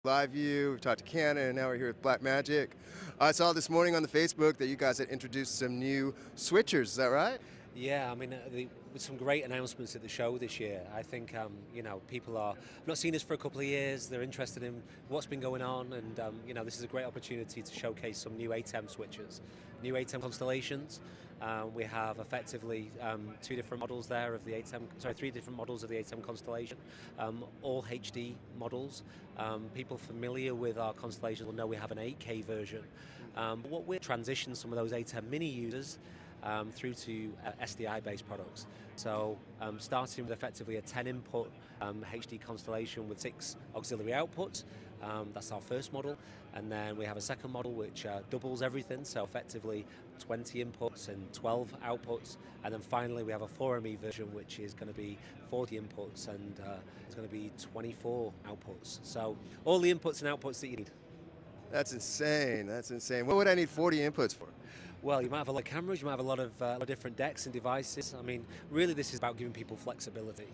Live View, we've talked to Canon, and now we're here with Blackmagic. I saw this morning on the Facebook that you guys had introduced some new switchers, is that right? Yeah, I mean, with some great announcements at the show this year. I think, people are not seen this for a couple of years. They're interested in what's been going on, and this is a great opportunity to showcase some new ATEM switches, new ATEM constellations. We have effectively two different models there of the ATEM, sorry, three different models of the ATEM constellation, all HD models. People familiar with our constellation will know we have an 8K version. What we're transitioning some of those ATEM mini users through to SDI-based products. So starting with effectively a 10-input HD constellation with 6 auxiliary outputs. That's our first model. And then we have a second model which doubles everything, so effectively 20 inputs and 12 outputs. And then finally we have a 4ME version which is going to be 40 inputs and it's going to be 24 outputs. So all the inputs and outputs that you need. That's insane, that's insane. What would I need 40 inputs for? Well, you might have a lot of cameras, you might have a lot of different decks and devices. I mean, really this is about giving people flexibility.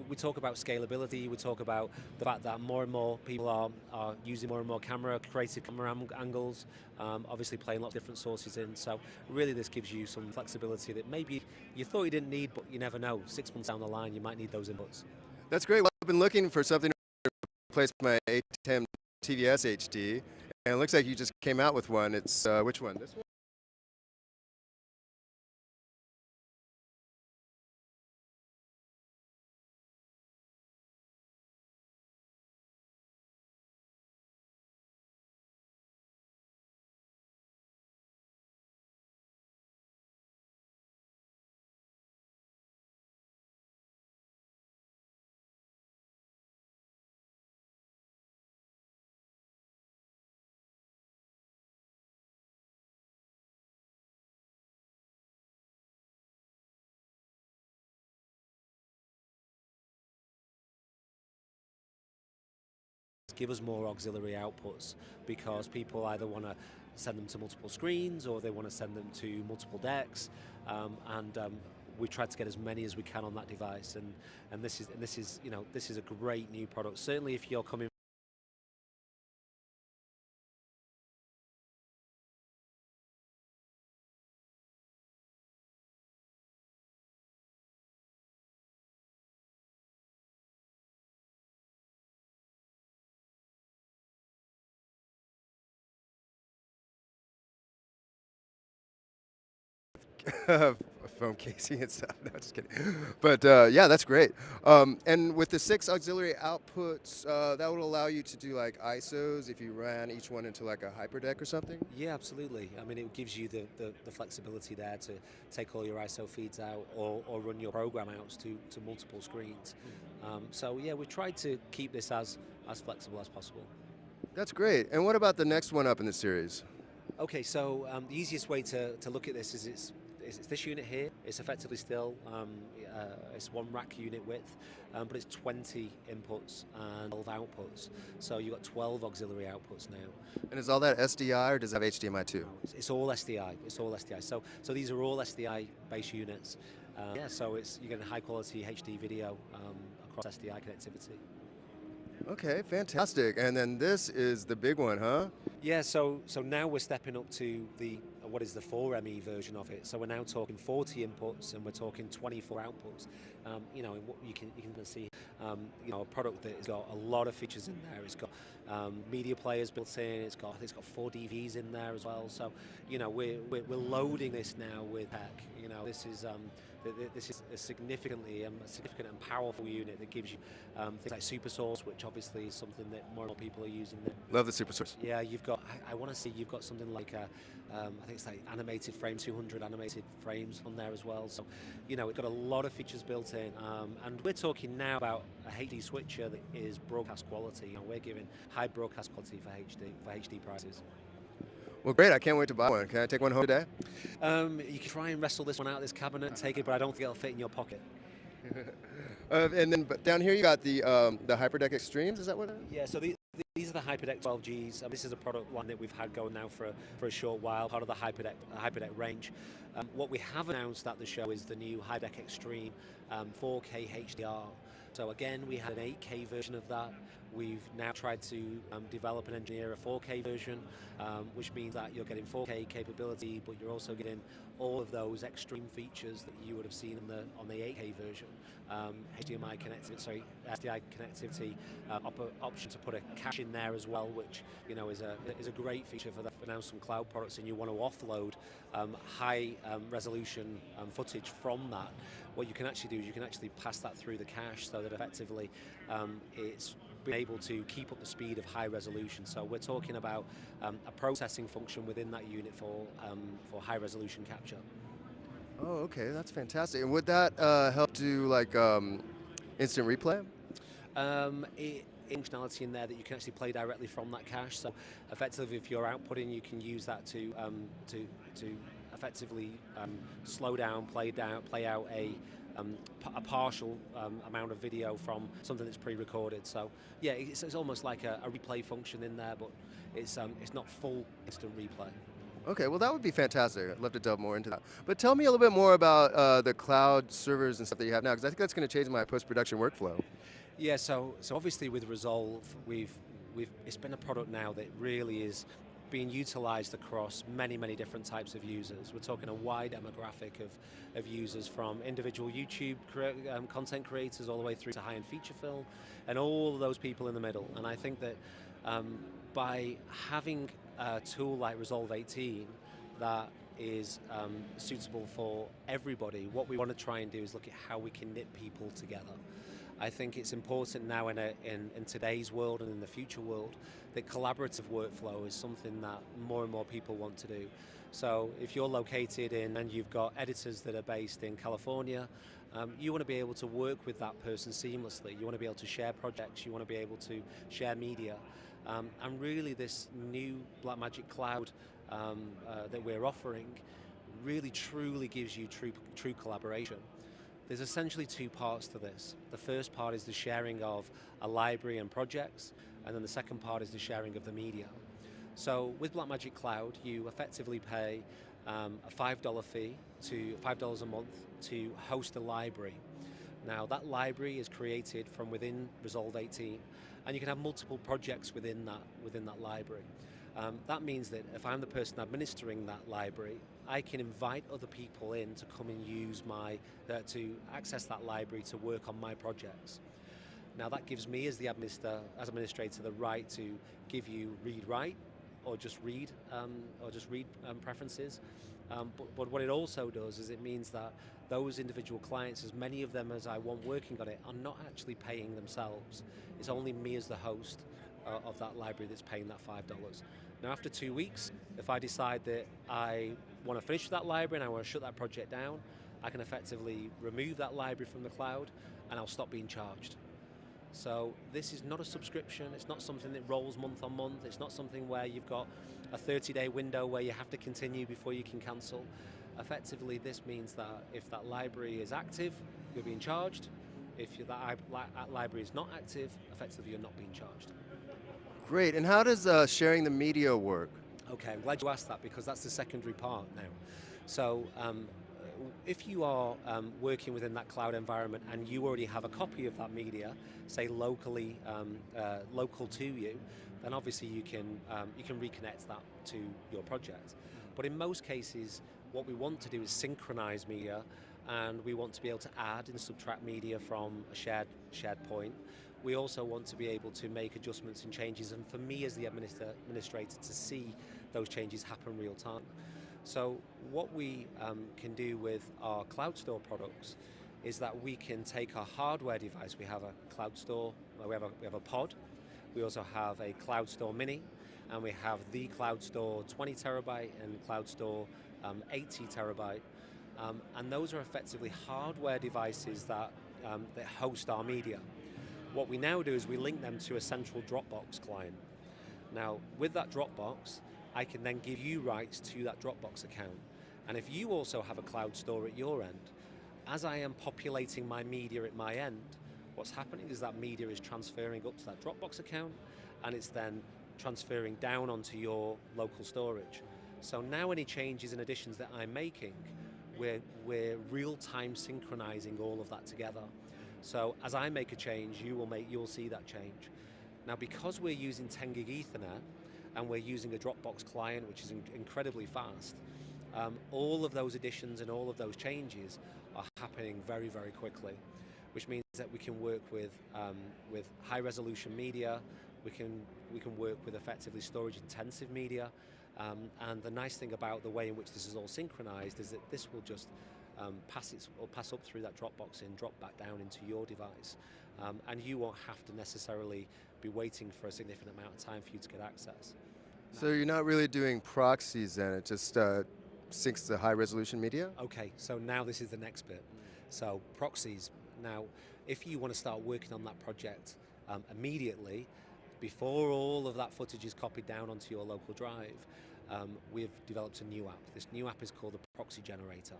We talk about scalability, we talk about the fact that more and more people are using more and more creative camera angles, obviously playing lots of different sources in. So really this gives you some flexibility that maybe you thought you didn't need, but you never know. 6 months down the line, you might need those inputs. That's great. Well, I've been looking for something to replace my ATEM TVS HD, and it looks like you just came out with one. It's, which one? This one? Give us more auxiliary outputs because people either want to send them to multiple screens or they want to send them to multiple decks, and we tried to get as many as we can on that device, and this is a great new product. Certainly if you're coming Foam casing and stuff. No, just kidding. But yeah, that's great. And with the 6 auxiliary outputs, that would allow you to do like ISOs if you ran each one into like a hyperdeck or something? Yeah, absolutely. I mean, it gives you the flexibility there to take all your ISO feeds out or run your program outs to multiple screens. So yeah, we tried to keep this as flexible as possible. That's great. And what about the next one up in the series? Okay, so the easiest way to look at this is it's this unit here. It's effectively still it's 1 rack unit width, but it's 20 inputs and 12 outputs. So you've got 12 auxiliary outputs now. And is all that SDI or does it have HDMI too? It's all SDI. It's all SDI. So these are all SDI based units. Yeah, so you're getting high quality HD video across SDI connectivity. Okay, fantastic. And then this is the big one, huh? Yeah, so now we're stepping up to what is the 4ME version of it. So we're now talking 40 inputs and we're talking 24 outputs. You can see a product that's got a lot of features in there. It's got media players built in. It's got 4 DVs in there as well. So we're loading this now with tech. This is a significant and powerful unit that gives you things like super source, which obviously is something that more and more people are using now. Love the super source. Yeah, you've got. I want to say you've got something like I think it's like animated frame, 200 animated frames on there as well. So, it's got a lot of features built in, and we're talking now about a HD switcher that is broadcast quality. We're giving high broadcast quality for HD prices. Well, great. I can't wait to buy one. Can I take one home today? You can try and wrestle this one out of this cabinet and take it, but I don't think it'll fit in your pocket. And then down here you got the HyperDeck Extremes. Is that what it is? Yeah. So these are the HyperDeck 12Gs. This is a product line that we've had going now for a short while, part of the HyperDeck range. What we have announced at the show is the new HyperDeck Extreme 4K HDR. So again, we had an 8K version of that. We've now tried to develop and engineer a 4K version, which means that you're getting 4K capability, but you're also getting all of those extreme features that you would have seen on the 8K version. HDMI connectivity, sorry, SDI connectivity, option to put a cache in there as well, which is a great feature for now some cloud products, and you want to offload high resolution footage from that. What you can actually do is you can actually pass that through the cache, so that effectively it's been able to keep up the speed of high resolution. So we're talking about a processing function within that unit for high resolution capture. Oh, okay, that's fantastic. And would that help do like instant replay? Functionality in there that you can actually play directly from that cache. So effectively, if you're outputting, you can use that to effectively slow down, play out a partial amount of video from something that's pre-recorded. So yeah, it's almost like a replay function in there, but it's not full instant replay. Okay, well that would be fantastic. I'd love to delve more into that. But tell me a little bit more about the cloud servers and stuff that you have now, because I think that's going to change my post-production workflow. Yeah, so obviously with Resolve, it's been a product now that really is being utilized across many different types of users. We're talking a wide demographic of users, from individual YouTube content creators all the way through to high-end feature film, and all of those people in the middle. And I think that by having a tool like Resolve 18 that is suitable for everybody, what we want to try and do is look at how we can knit people together. I think it's important now in today's world and in the future world that collaborative workflow is something that more and more people want to do. So if you're located and you've got editors that are based in California, you want to be able to work with that person seamlessly. You want to be able to share projects. You want to be able to share media. And really this new Blackmagic Cloud that we're offering really truly gives you true collaboration. There's essentially two parts to this. The first part is the sharing of a library and projects, and then the second part is the sharing of the media. So with Blackmagic Cloud, you effectively pay a $5 fee to $5 a month to host a library. Now that library is created from within Resolve 18, and you can have multiple projects within that library. That means that if I'm the person administering that library, I can invite other people in to come and use to access that library to work on my projects. Now that gives me as the administrator the right to give you read-write or just read preferences. But what it also does is it means that those individual clients, as many of them as I want working on it, are not actually paying themselves. It's only me as the host of that library that's paying that $5. Now after 2 weeks, if I decide that I want to finish that library and I want to shut that project down, I can effectively remove that library from the cloud and I'll stop being charged. So this is not a subscription, it's not something that rolls month on month, it's not something where you've got a 30-day window where you have to continue before you can cancel. Effectively, this means that if that library is active, you're being charged. If that library is not active, effectively you're not being charged. Great, and how does sharing the media work? Okay, I'm glad you asked that because that's the secondary part now. So if you are working within that cloud environment and you already have a copy of that media, say local to you, then obviously you can reconnect that to your project. But in most cases, what we want to do is synchronize media, and we want to be able to add and subtract media from a shared point. We also want to be able to make adjustments and changes, and for me as the administrator to see those changes happen real time. So what we can do with our Cloud Store products is that we can take our hardware device. We have a Cloud Store, we have a pod, we also have a Cloud Store Mini, and we have the Cloud Store 20 terabyte and Cloud Store 80 terabyte. And those are effectively hardware devices that host our media. What we now do is we link them to a central Dropbox client. Now, with that Dropbox, I can then give you rights to that Dropbox account. And if you also have a cloud store at your end, as I am populating my media at my end, what's happening is that media is transferring up to that Dropbox account, and it's then transferring down onto your local storage. So now any changes and additions that I'm making, we're real-time synchronizing all of that together. So as I make a change, you'll see that change. Now, because we're using 10 gig Ethernet and we're using a Dropbox client, which is incredibly fast, all of those additions and all of those changes are happening very, very quickly, which means that we can work with high resolution media, we can work with effectively storage intensive media, and the nice thing about the way in which this is all synchronized is that this will just pass up through that Dropbox and drop back down into your device, and you won't have to necessarily be waiting for a significant amount of time for you to get access. So you're not really doing proxies then, it just syncs the high resolution media? Okay, so now this is the next bit. So proxies. Now, if you want to start working on that project immediately, before all of that footage is copied down onto your local drive, we've developed a new app. This new app is called the Proxy Generator.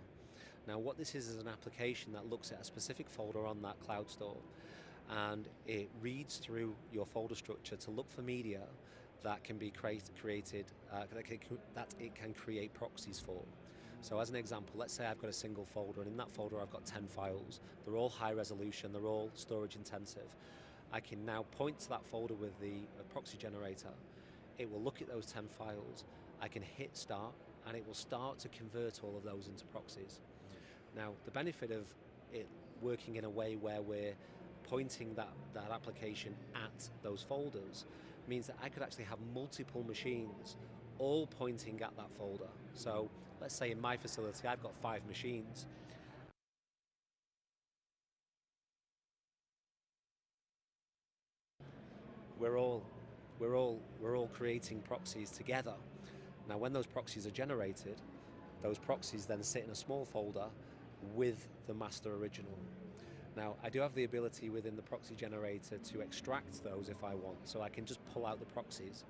Now, what this is an application that looks at a specific folder on that cloud store, and it reads through your folder structure to look for media that can be created, that it can create proxies for. So as an example, let's say I've got a single folder, and in that folder I've got 10 files. They're all high resolution, they're all storage intensive. I can now point to that folder with the proxy generator. It will look at those 10 files, I can hit start, and it will start to convert all of those into proxies. Now, the benefit of it working in a way where we're pointing that application at those folders means that I could actually have multiple machines all pointing at that folder. So let's say in my facility I've got 5 machines. We're all creating proxies together. Now, when those proxies are generated, those proxies then sit in a small folder with the master original. Now, I do have the ability within the proxy generator to extract those if I want, so I can just pull out the proxies.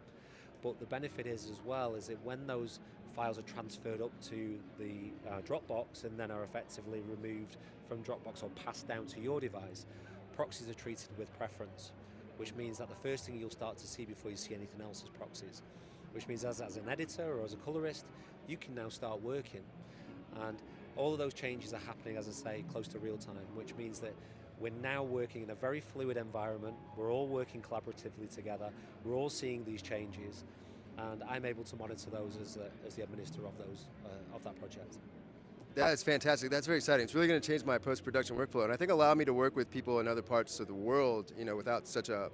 But the benefit is as well is that when those files are transferred up to the Dropbox and then are effectively removed from Dropbox or passed down to your device, proxies are treated with preference, which means that the first thing you'll start to see before you see anything else is proxies, which means as an editor or as a colorist, you can now start working. And all of those changes are happening, as I say, close to real time, which means that we're now working in a very fluid environment. We're all working collaboratively together. We're all seeing these changes, and I'm able to monitor those as the administrator of that project. That is fantastic. That's very exciting. It's really going to change my post-production workflow, and I think allow me to work with people in other parts of the world, without such a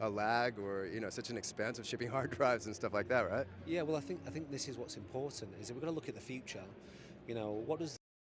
lag or such an expense of shipping hard drives and stuff like that, right? Yeah, well, I think this is what's important. Is that we're going to look at the future. What does